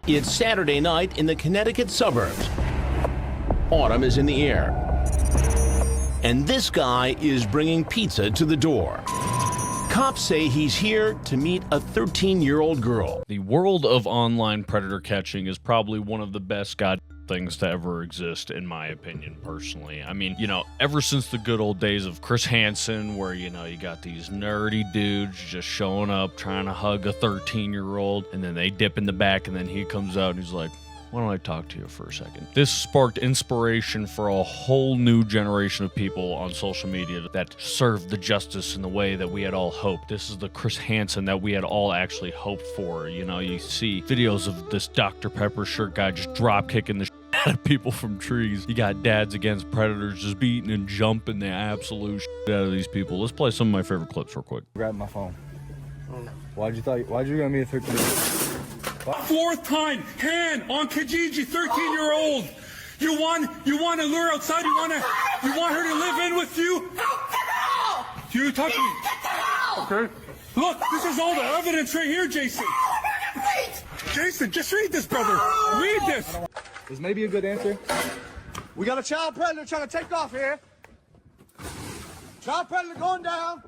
It's Saturday night in the Connecticut suburbs. Autumn is in the air. And this guy is bringing pizza to the door. Cops say he's here to meet a 13-year-old girl. The world of online predator catching is probably one of the best things to ever exist, in my opinion, personally. I mean, you know, ever since the good old days of Chris Hansen, where, you know, you got these nerdy dudes just showing up, trying to hug a 13-year-old, and then they dip in the back, and then he comes out and he's like, why don't I talk to you for a second? This sparked inspiration for a whole new generation of people on social media that served the justice in the way that we had all hoped. This is the Chris Hansen that we had all actually hoped for. You know, you see videos of this Dr. Pepper shirt guy just drop kicking the out of people from trees. You got dads against predators just beating and jumping the absolute shit out of these people. Let's play some of my favorite clips real quick. Grab my phone. Why'd you gonna be a 13-year-old? Fourth time, hand on Kijiji, 13-year-old. You want to lure outside? You want her to live in with you? You talk to me. Okay. Look, this is all the evidence right here, Jason. Jason, just read this, brother. Read this. Is maybe a good answer? We got a child predator trying to take off here. Child predator going down.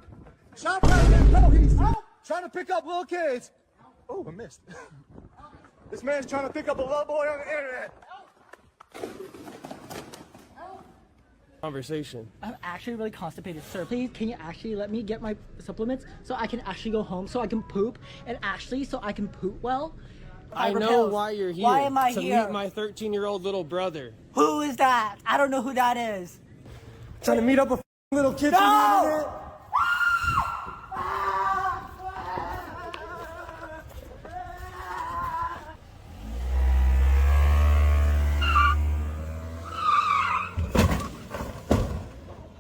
Child predator, no, he's trying to pick up little kids. Oh, I missed. This man's trying to pick up a little boy on the internet. Conversation. I'm actually really constipated, sir. Please, can you actually let me get my supplements so I can actually go home, so I can poop, and actually so I can poop well? I know why you're here. Why am I to here? meet my 13-year-old little brother. Who is that? I don't know who that is. Trying to meet up with little kids on the internet.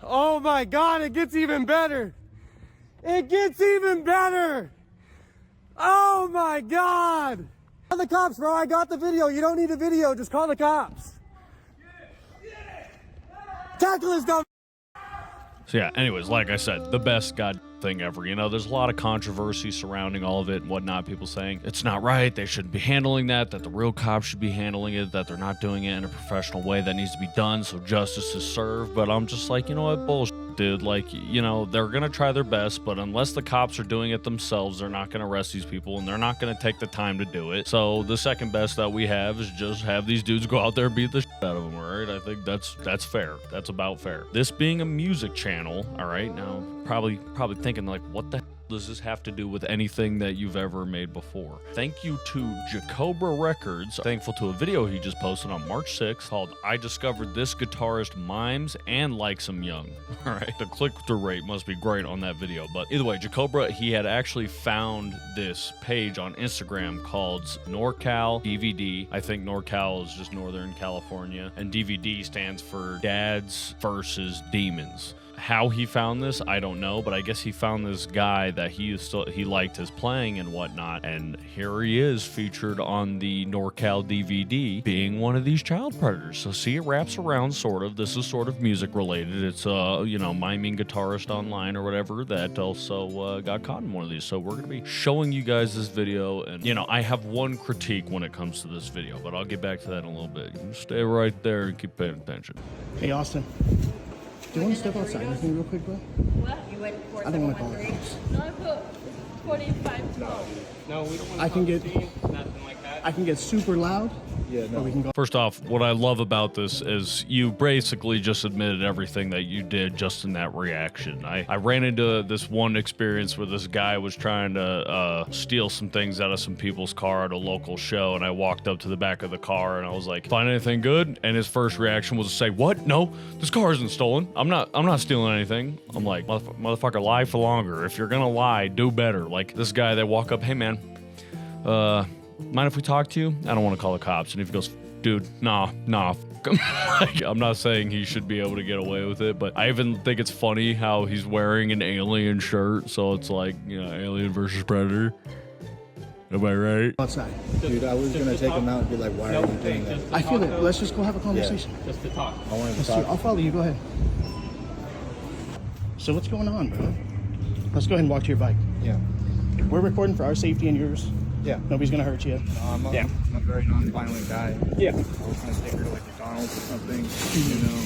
Oh my God, it gets even better. It gets even better. Oh my God. Call the cops, bro. I got the video. You don't need a video. Just call the cops. Tackle this dumb. So yeah, anyways, like I said, the best thing ever. You know, there's a lot of controversy surrounding all of it and whatnot. People saying it's not right, they shouldn't be handling that the real cops should be handling it, that they're not doing it in a professional way that needs to be done so justice is served. But I'm just like, you know what, bullshit, dude. Like, you know, they're gonna try their best, but unless the cops are doing it themselves, they're not gonna arrest these people and they're not gonna take the time to do it. So the second best that we have is just have these dudes go out there and beat the shit out of them. All right, I think that's fair. That's about fair. This being a music channel, all right, now probably thinking like, what the hell does this have to do with anything that you've ever made before? Thank you to Jacobra Records. Thankful to a video he just posted on March 6th called I Discovered This Guitarist Mimes and Likes Him Young. All right, the click-through rate must be great on that video. But either way, Jacobra, he had actually found this page on Instagram called NorCal DVD. I think NorCal is just Northern California, and DVD stands for Dads versus Demons. How he found this, I don't know, but I guess he found this guy that he liked his playing and whatnot, and here he is featured on the NorCal DVD being one of these child predators. So see, it wraps around sort of. This is sort of music related. It's you know, miming guitarist online or whatever that also got caught in one of these. So we're gonna be showing you guys this video, and you know, I have one critique when it comes to this video, but I'll get back to that in a little bit. You can stay right there and keep paying attention. Hey, Austin. Do you want to step outside with me real quick, bro? What? You went for I don't want to call the cops. No, I put 45 No, we don't want I can get, nothing like that. I can get super loud. Yeah, no. Or we can go. First off, what I love about this is you basically just admitted everything that you did just in that reaction. I ran into this one experience where this guy was trying to steal some things out of some people's car at a local show, and I walked up to the back of the car and I was like, find anything good? And his first reaction was to say, what? No, this car isn't stolen. I'm not stealing anything. I'm like, motherfucker, lie for longer. If you're gonna lie, do better. Like this guy that walk up, hey man, mind if we talk to you? I don't want to call the cops. And if he goes, dude, nah, like, I'm not saying he should be able to get away with it, but I even think it's funny how he's wearing an alien shirt. So it's like, you know, Alien versus Predator. Am I right? Outside. Dude, I was gonna take him out and be like, why are you doing that? I feel it. Let's just go have a conversation. Yeah. Just to talk. I wanted to Let's talk. do, I'll follow you. Go ahead. So what's going on, bro? Let's go ahead and walk to your bike. Yeah. We're recording for our safety and yours. Yeah. Nobody's gonna hurt you. I'm a very non-violent guy. Yeah. I was gonna take her to like McDonald's or something, you know,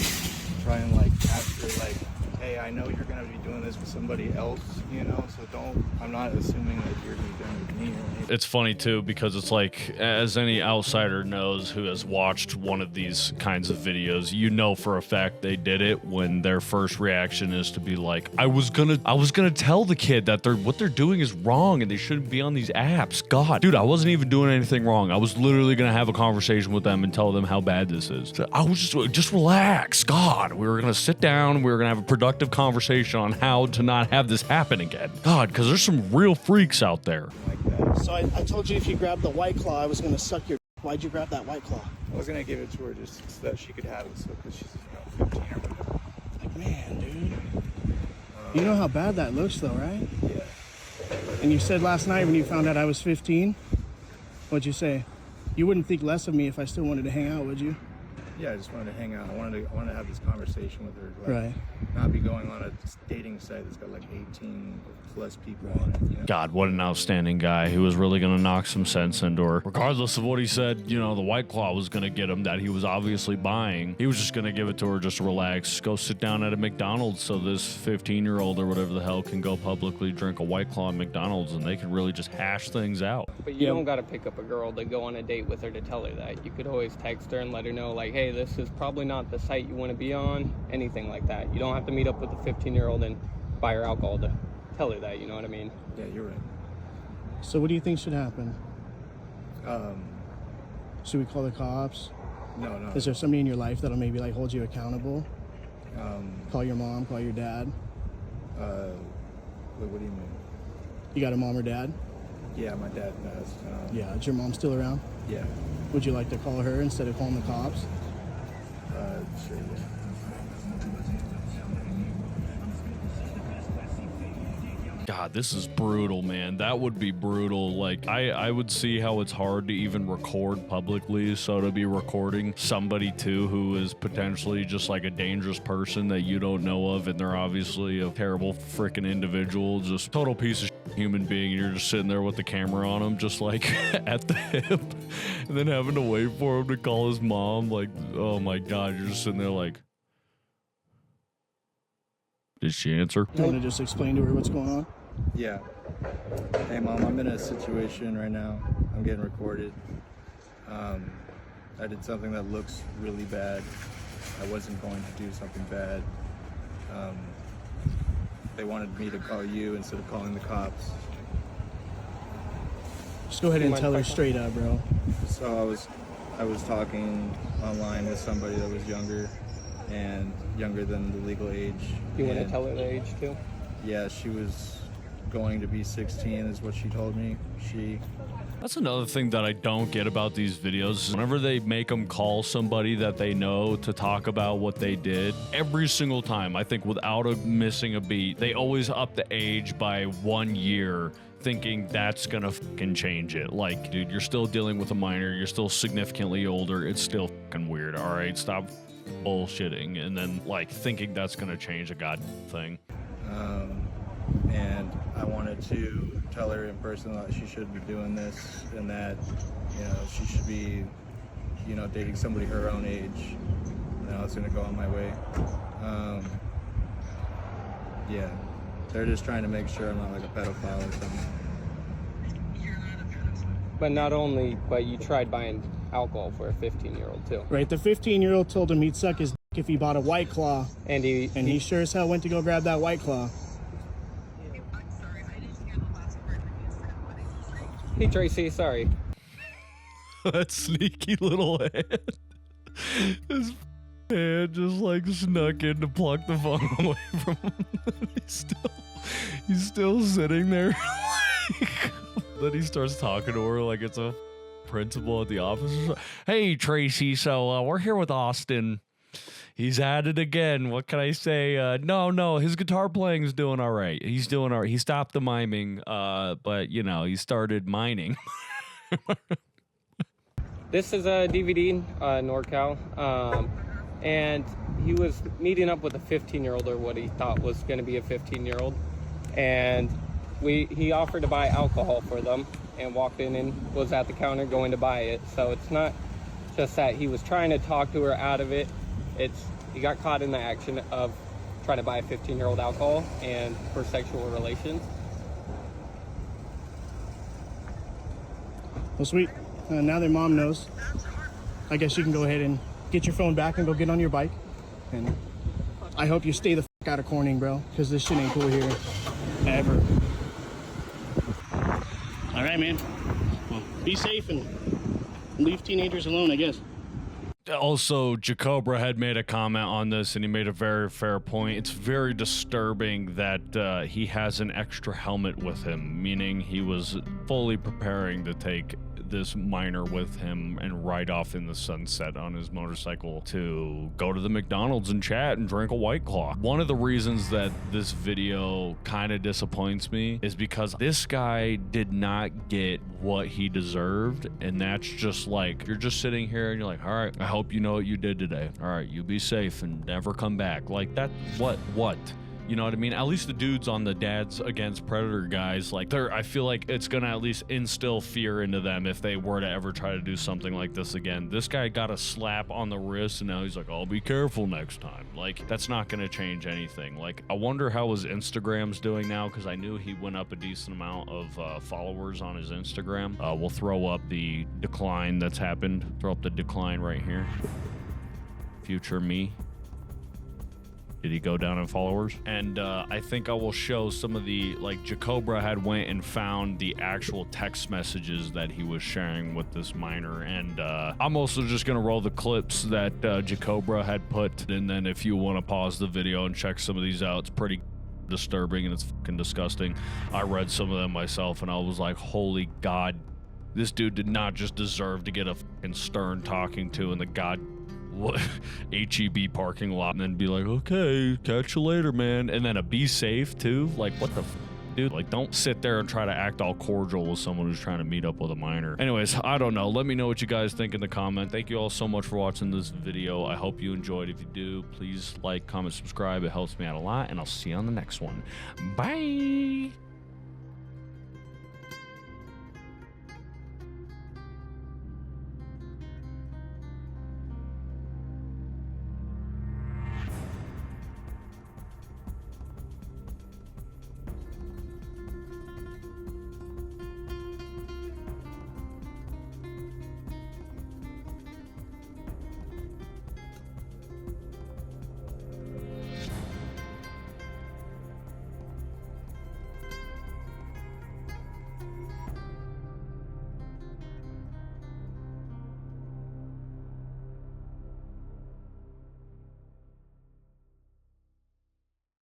try and like ask her like, hey, I know you're gonna be doing this with somebody else, you know, so I'm not assuming that you're gonna be doing it with me or anything. It's funny too because it's like, as any outsider knows who has watched one of these kinds of videos, you know for a fact they did it when their first reaction is to be like, I was gonna tell the kid that what they're doing is wrong and they shouldn't be on these apps. God, dude, I wasn't even doing anything wrong. I was literally gonna have a conversation with them and tell them how bad this is. I was just relax. God, we were gonna sit down. We were gonna have a productive conversation on how to not have this happen again. God, because there's some real freaks out there. So I told you if you grabbed the White Claw, I was gonna suck your. Why'd you grab that White Claw? I was gonna give it to her just so that she could have it, so because she's 15 or whatever. Like, man, dude. You know how bad that looks, though, right? Yeah. And you said last night when you found out I was 15, what'd you say? You wouldn't think less of me if I still wanted to hang out, would you? Yeah, I just wanted to hang out. I wanted to have this conversation with her. Like, Right. Not be going on a dating site that's got like 18 plus people on it. You know? God, what an outstanding guy. He was really going to knock some sense into her. Regardless of what he said, you know, the White Claw was going to get him that he was obviously buying. He was just going to give it to her just to relax. Go sit down at a McDonald's so this 15-year-old or whatever the hell can go publicly drink a White Claw at McDonald's and they can really just hash things out. But you don't got to pick up a girl to go on a date with her to tell her that. You could always text her and let her know, like, hey, this is probably not the site you want to be on, anything like that. You don't have to meet up with a 15-year-old and buy her alcohol to tell her that, you know what I mean? Yeah, you're right. So what do you think should happen? Should we call the cops? No. Is there somebody in your life that'll maybe like hold you accountable? Call your mom, call your dad. What do you mean? You got a mom or dad? Yeah, my dad does. Yeah, is your mom still around? Yeah. Would you like to call her instead of calling the cops? Sure, yeah. God, this is brutal, man. That would be brutal. Like, I would see how it's hard to even record publicly. So to be recording somebody, too, who is potentially just like a dangerous person that you don't know of, and they're obviously a terrible freaking individual, just total piece of shit human being, and you're just sitting there with the camera on him, just like at the hip, and then having to wait for him to call his mom. Like, oh my God, you're just sitting there like, did she answer? You want to just explain to her what's going on? Yeah. Hey, Mom, I'm in a situation right now. I'm getting recorded. I did something that looks really bad. I wasn't going to do something bad. They wanted me to call you instead of calling the cops. Just go ahead and tell her straight up, bro. So I was talking online with somebody that was younger and younger than the legal age. You want to tell her the age too? Yeah, she was going to be 16 is what she told me. That's another thing that I don't get about these videos. Whenever they make them call somebody that they know to talk about what they did, every single time, I think without missing a beat, they always up the age by 1 year, thinking that's gonna fucking change it. Like, dude, you're still dealing with a minor, you're still significantly older, it's still fucking weird, all right? Stop bullshitting and then, like, thinking that's gonna change a goddamn thing. And I wanted to tell her in person that she shouldn't be doing this and that, you know, she should be, you know, dating somebody her own age. And I was going to go on my way. Yeah, they're just trying to make sure I'm not like a pedophile or something. But not only, but you tried buying alcohol for a 15-year-old too. Right, the 15-year-old told him he'd suck his dick if he bought a White Claw. And he sure as hell went to go grab that White Claw. Hey Tracy, sorry. That sneaky little hand. His hand just like snuck in to pluck the phone away from him. he's still sitting there. Then he starts talking to her like it's a principal at the office. Hey Tracy, so we're here with Austin. He's at it again. What can I say? No, his guitar playing is doing all right. He's doing all right. He stopped the miming, but, you know, he started mining. This is a DVD, NorCal, and he was meeting up with a 15-year-old or what he thought was going to be a 15-year-old, and He offered to buy alcohol for them and walked in and was at the counter going to buy it. So it's not just that he was trying to talk to her out of it. He got caught in the action of trying to buy a 15-year-old alcohol and for sexual relations. Well, sweet. Now that mom knows, I guess you can go ahead and get your phone back and go get on your bike. And I hope you stay the f out of Corning, bro, because this shit ain't cool here. Ever. All right, man. Well, be safe and leave teenagers alone, I guess. Also, Jacobra had made a comment on this, and he made a very fair point. It's very disturbing that he has an extra helmet with him, meaning he was fully preparing to take this minor with him and ride off in the sunset on his motorcycle to go to the McDonald's and chat and drink a White Claw. One of the reasons that this video kind of disappoints me is because this guy did not get what he deserved, and that's just like, you're just sitting here and you're like, all right, I hope you know what you did today. All right, you be safe and never come back. Like that, what? You know what I mean? At least the dudes on the Dads Against Predator guys, like I feel like it's gonna at least instill fear into them if they were to ever try to do something like this again. This guy got a slap on the wrist and now he's like, I'll be careful next time. Like, that's not gonna change anything. Like, I wonder how his Instagram's doing now, because I knew he went up a decent amount of followers on his Instagram. We'll throw up the decline that's happened. Throw up the decline right here. Future me. Did he go down in followers? And I think I will show some of the, like, Jacobra had went and found the actual text messages that he was sharing with this minor. And I'm also just gonna roll the clips that Jacobra had put. And then if you want to pause the video and check some of these out, it's pretty disturbing and it's fucking disgusting. I read some of them myself and I was like, holy God, this dude did not just deserve to get a fucking stern talking to in the HEB parking lot and then be like, okay, catch you later, man. And then a be safe too. Like, what the dude? Like, don't sit there and try to act all cordial with someone who's trying to meet up with a minor. Anyways, I don't know. Let me know what you guys think in the comment. Thank you all so much for watching this video. I hope you enjoyed. If you do, please like, comment, subscribe. It helps me out a lot, and I'll see you on the next one. Bye.